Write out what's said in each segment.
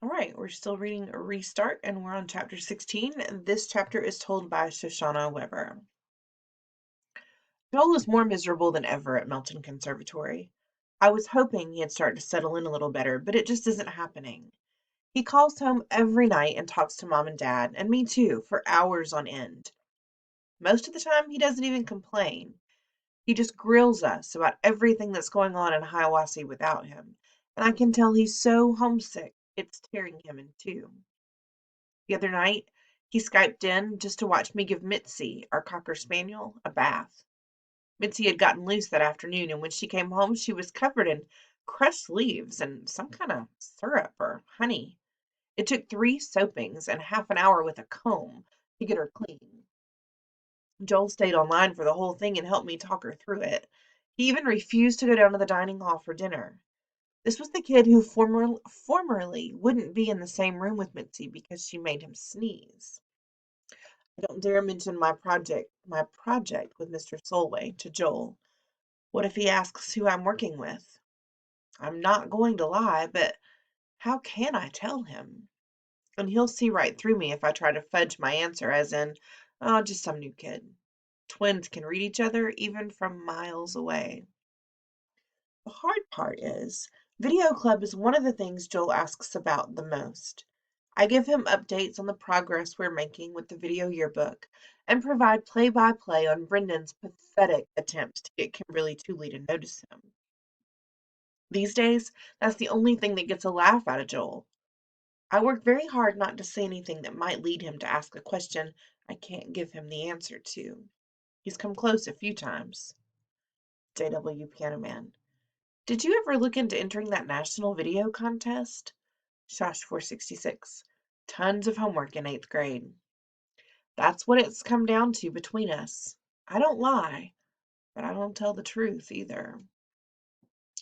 All right, we're still reading Restart, and we're on chapter 16. And this chapter is told by Shoshana Weber. Joel is more miserable than ever at Melton Conservatory. I was hoping he'd start to settle in a little better, but it just isn't happening. He calls home every night and talks to Mom and Dad, and me too, for hours on end. Most of the time, he doesn't even complain. He just grills us about everything that's going on in Hiawassee without him, and I can tell he's so homesick, it's tearing him in two. The other night, he Skyped in just to watch me give Mitzi, our Cocker Spaniel, a bath. Mitzi had gotten loose that afternoon, and when she came home, she was covered in crushed leaves and some kind of syrup or honey. It took 3 soapings and half an hour with a comb to get her clean. Joel stayed online for the whole thing and helped me talk her through it. He even refused to go down to the dining hall for dinner. This was the kid who formerly wouldn't be in the same room with Mitzi because she made him sneeze. I don't dare mention my project with Mr. Solway to Joel. What if he asks who I'm working with? I'm not going to lie, but how can I tell him? And he'll see right through me if I try to fudge my answer, as in, oh, just some new kid. Twins can read each other even from miles away. The hard part is, Video Club is one of the things Joel asks about the most. I give him updates on the progress we're making with the video yearbook and provide play by play on Brendan's pathetic attempts to get Kimberly Tooley to notice him. These days, that's the only thing that gets a laugh out of Joel. I work very hard not to say anything that might lead him to ask a question I can't give him the answer to. He's come close a few times. J.W. Piano Man. Did you ever look into entering that national video contest? Shosh 466. Tons of homework in 8th grade. That's what it's come down to between us. I don't lie, but I don't tell the truth either.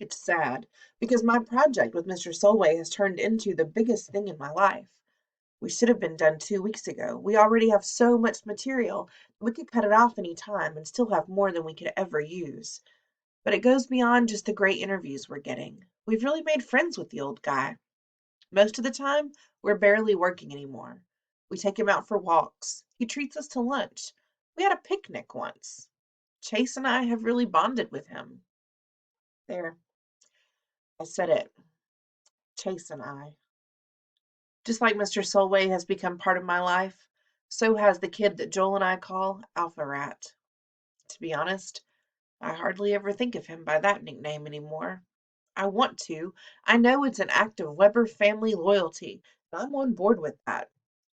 It's sad, because my project with Mr. Solway has turned into the biggest thing in my life. We should have been done 2 weeks ago. We already have so much material, we could cut it off any time and still have more than we could ever use. But it goes beyond just the great interviews we're getting. We've really made friends with the old guy. Most of the time, we're barely working anymore. We take him out for walks. He treats us to lunch. We had a picnic once. Chase and I have really bonded with him. There, I said it. Chase and I. Just like Mr. Solway has become part of my life, so has the kid that Joel and I call Alpha Rat. To be honest, I hardly ever think of him by that nickname anymore. I want to. I know it's an act of Weber family loyalty, and I'm on board with that.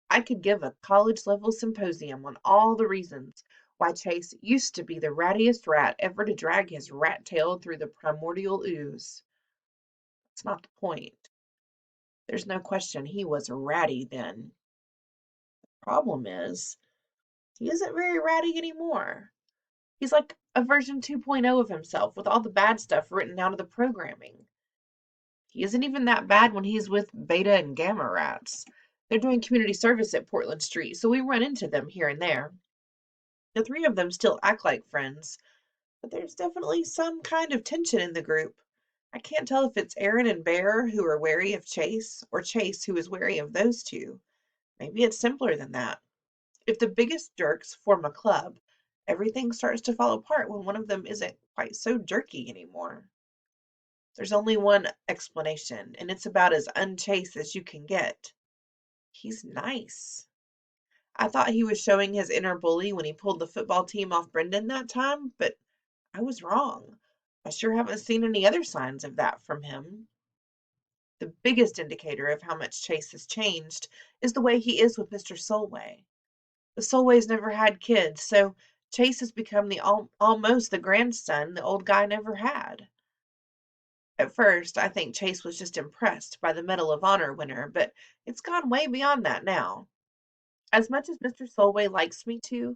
I could give a college level symposium on all the reasons why Chase used to be the rattiest rat ever to drag his rat tail through the primordial ooze. That's not the point. There's no question he was ratty then. Problem is, he isn't very ratty anymore. He's like a version 2.0 of himself with all the bad stuff written out of the programming. He isn't even that bad when he's with Beta and Gamma rats. They're doing community service at Portland Street, so we run into them here and there. The three of them still act like friends, but there's definitely some kind of tension in the group. I can't tell if it's Aaron and Bear who are wary of Chase, or Chase who is wary of those two. Maybe it's simpler than that. If the biggest jerks form a club, everything starts to fall apart when one of them isn't quite so jerky anymore. There's only one explanation, and it's about as unchaste as you can get. He's nice. I thought he was showing his inner bully when he pulled the football team off Brendan that time, but I was wrong. I sure haven't seen any other signs of that from him. The biggest indicator of how much Chase has changed is the way he is with Mr. Solway. The Solways never had kids, so Chase has become almost the grandson the old guy never had. At first, I think Chase was just impressed by the Medal of Honor winner, but it's gone way beyond that now. As much as Mr. Solway likes me too,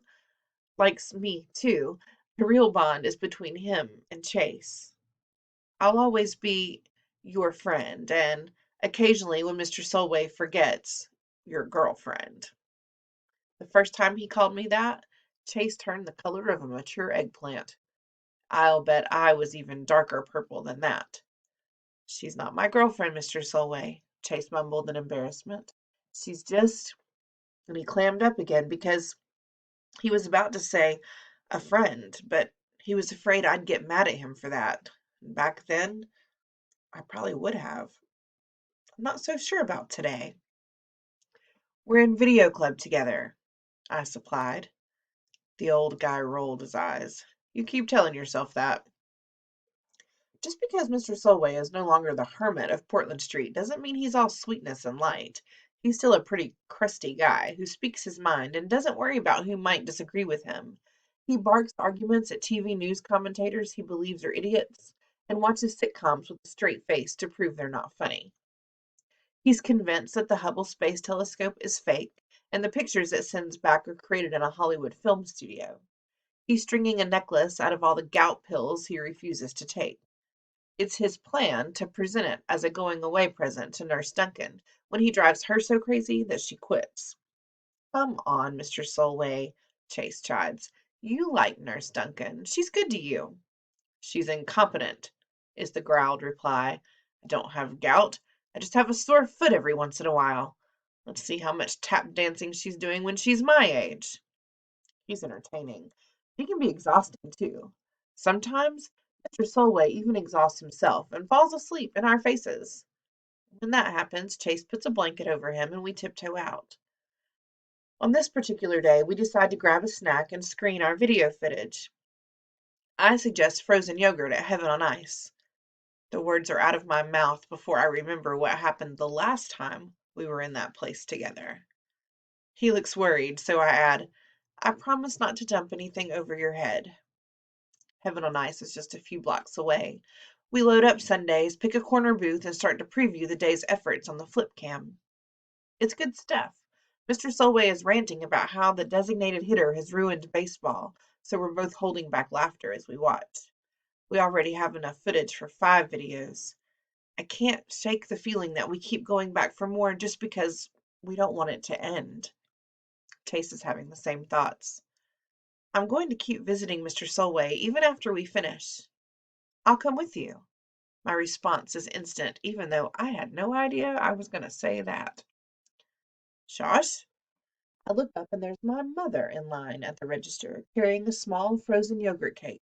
the real bond is between him and Chase. I'll always be your friend, and occasionally when Mr. Solway forgets, your girlfriend. The first time he called me that, Chase turned the color of a mature eggplant. I'll bet I was even darker purple than that. She's not my girlfriend, Mr. Solway, Chase mumbled in embarrassment. She's just, and he clammed up again because he was about to say a friend, but he was afraid I'd get mad at him for that. Back then, I probably would have. I'm not so sure about today. We're in video club together, I supplied. The old guy rolled his eyes. You keep telling yourself that. Just because Mr. Solway is no longer the hermit of Portland Street doesn't mean he's all sweetness and light. He's still a pretty crusty guy who speaks his mind and doesn't worry about who might disagree with him. He barks arguments at TV news commentators he believes are idiots and watches sitcoms with a straight face to prove they're not funny. He's convinced that the Hubble Space Telescope is fake and the pictures it sends back are created in a Hollywood film studio. He's stringing a necklace out of all the gout pills he refuses to take. It's his plan to present it as a going-away present to Nurse Duncan when he drives her so crazy that she quits. Come on, Mr. Solway, Chase chides. You like Nurse Duncan. She's good to you. She's incompetent, is the growled reply. I don't have gout. I just have a sore foot every once in a while. Let's see how much tap dancing she's doing when she's my age. He's entertaining. He can be exhausting, too. Sometimes Mr. Solway even exhausts himself and falls asleep in our faces. When that happens, Chase puts a blanket over him and we tiptoe out. On this particular day, we decide to grab a snack and screen our video footage. I suggest frozen yogurt at Heaven on Ice. The words are out of my mouth before I remember what happened the last time we were in that place together. He looks worried, so I add, I promise not to dump anything over your head. Heaven on Ice is just a few blocks away. We load up Sundays, pick a corner booth, and start to preview the day's efforts on the flip cam. It's good stuff. Mr. Solway is ranting about how the designated hitter has ruined baseball, so we're both holding back laughter as we watch. We already have enough footage for 5 videos. I can't shake the feeling that we keep going back for more just because we don't want it to end. Chase is having the same thoughts. I'm going to keep visiting Mr. Solway even after we finish. I'll come with you. My response is instant, even though I had no idea I was going to say that. Josh? I look up and there's my mother in line at the register, carrying a small frozen yogurt cake.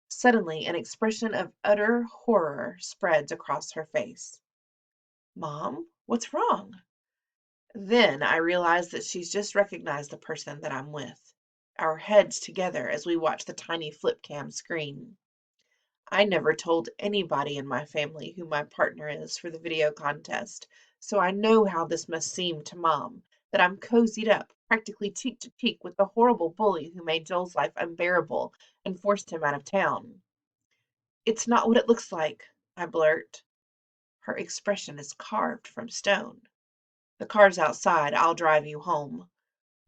Suddenly, an expression of utter horror spreads across her face. Mom, what's wrong? Then I realize that she's just recognized the person that I'm with. Our heads together as we watch the tiny flip cam screen. I never told anybody in my family who my partner is for the video contest, so I know how this must seem to Mom, that I'm cozied up, practically cheek to cheek with the horrible bully who made Joel's life unbearable and forced him out of town. It's not what it looks like, I blurt. Her expression is carved from stone. The car's outside. I'll drive you home.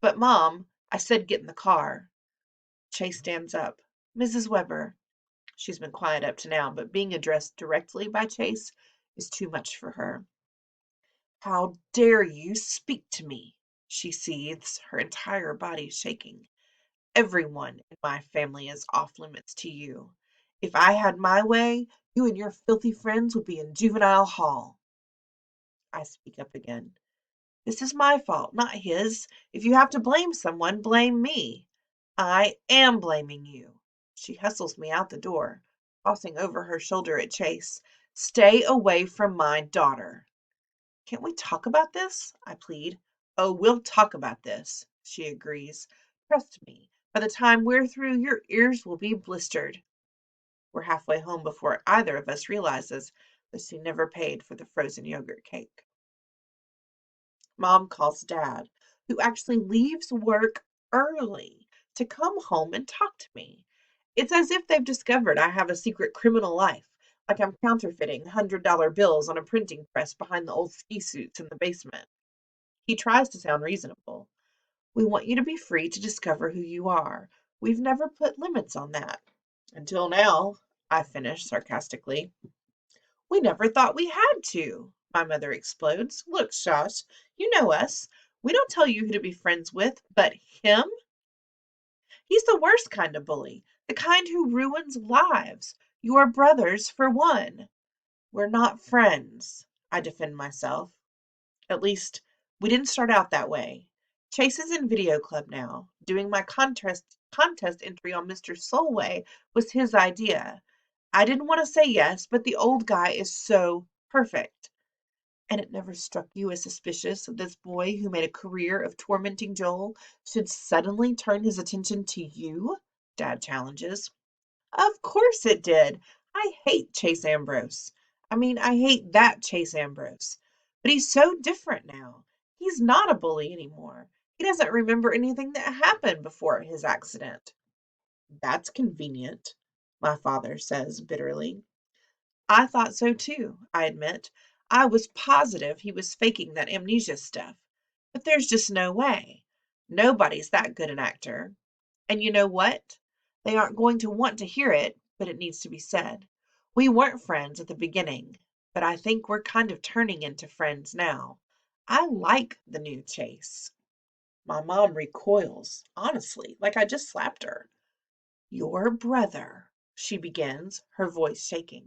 But, Mom, I said get in the car. Chase stands up. Mrs. Weber. She's been quiet up to now, but being addressed directly by Chase is too much for her. How dare you speak to me? She seethes, her entire body shaking. Everyone in my family is off limits to you. If I had my way, you and your filthy friends would be in juvenile hall. I speak up again. This is my fault, not his. If you have to blame someone, blame me. I am blaming you. She hustles me out the door, tossing over her shoulder at Chase. Stay away from my daughter. Can't we talk about this? I plead. Oh, we'll talk about this, she agrees. Trust me, by the time we're through, your ears will be blistered. We're halfway home before either of us realizes that she never paid for the frozen yogurt cake. Mom calls Dad, who actually leaves work early to come home and talk to me. It's as if they've discovered I have a secret criminal life, like I'm counterfeiting $100 bills on a printing press behind the old ski suits in the basement. He tries to sound reasonable. We want you to be free to discover who you are. We've never put limits on that. Until now, I finish sarcastically. We never thought we had to, my mother explodes. Look, Josh, you know us. We don't tell you who to be friends with, but him? He's the worst kind of bully, the kind who ruins lives. Your brothers, for one. We're not friends, I defend myself. At least, we didn't start out that way. Chase is in video club now. Doing my contest entry on Mr. Solway was his idea. I didn't want to say yes, but the old guy is so perfect. And it never struck you as suspicious that this boy who made a career of tormenting Joel should suddenly turn his attention to you? Dad challenges. Of course it did. I hate Chase Ambrose. I hate that Chase Ambrose. But he's so different now. He's not a bully anymore. He doesn't remember anything that happened before his accident. That's convenient, my father says bitterly. I thought so too, I admit. I was positive he was faking that amnesia stuff. But there's just no way. Nobody's that good an actor. And you know what? They aren't going to want to hear it, but it needs to be said. We weren't friends at the beginning, but I think we're kind of turning into friends now. I like the new Chase. My mom recoils, honestly, like I just slapped her. Your brother, she begins, her voice shaking,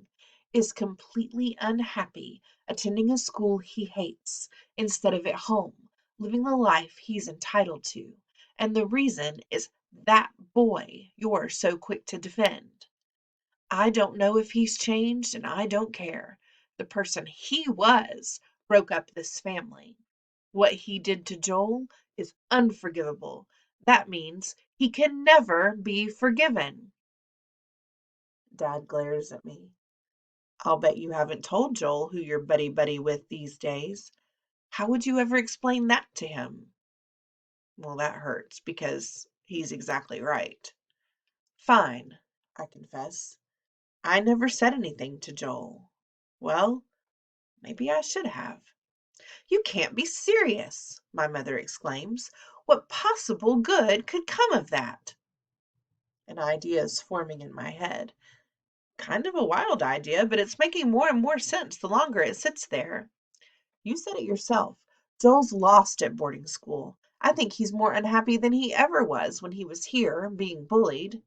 is completely unhappy attending a school he hates instead of at home, living the life he's entitled to. And the reason is that boy you're so quick to defend. I don't know if he's changed, and I don't care. The person he was broke up this family. What he did to Joel is unforgivable. That means he can never be forgiven. Dad glares at me. I'll bet you haven't told Joel who you're buddy-buddy with these days. How would you ever explain that to him? Well, that hurts because he's exactly right. Fine, I confess. I never said anything to Joel. Well, maybe I should have. You can't be serious, my mother exclaims. What possible good could come of that? An idea is forming in my head. Kind of a wild idea, but it's making more and more sense the longer it sits there. You said it yourself. Joel's lost at boarding school. I think he's more unhappy than he ever was when he was here, being bullied.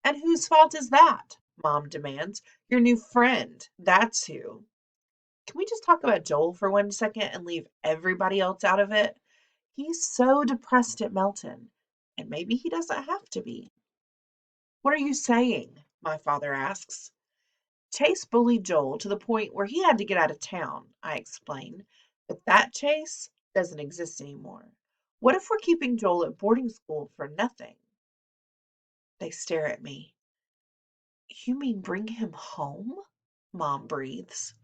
And whose fault is that? Mom demands. Your new friend. That's who. Can we just talk about Joel for 1 second and leave everybody else out of it? He's so depressed at Melton, and maybe he doesn't have to be. What are you saying? My father asks. Chase bullied Joel to the point where he had to get out of town, I explain. But that Chase doesn't exist anymore. What if we're keeping Joel at boarding school for nothing? They stare at me. You mean bring him home? Mom breathes.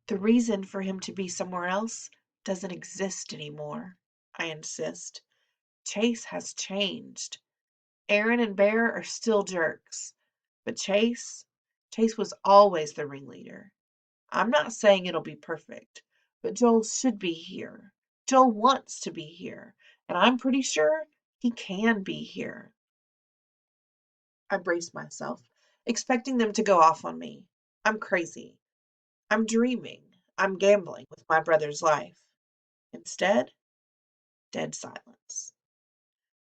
The reason for him to be somewhere else doesn't exist anymore, I insist. Chase has changed. Aaron and Bear are still jerks. But Chase was always the ringleader. I'm not saying it'll be perfect, but Joel should be here. Joel wants to be here, and I'm pretty sure he can be here. I brace myself, expecting them to go off on me. I'm crazy. I'm dreaming. I'm gambling with my brother's life. Instead, dead silence.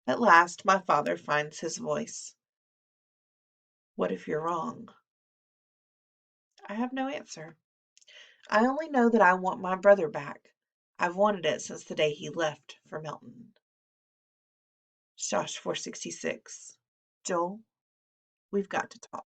At last, my father finds his voice. What if you're wrong? I have no answer. I only know that I want my brother back. I've wanted it since the day he left for Melton. Josh 466. Joel, we've got to talk.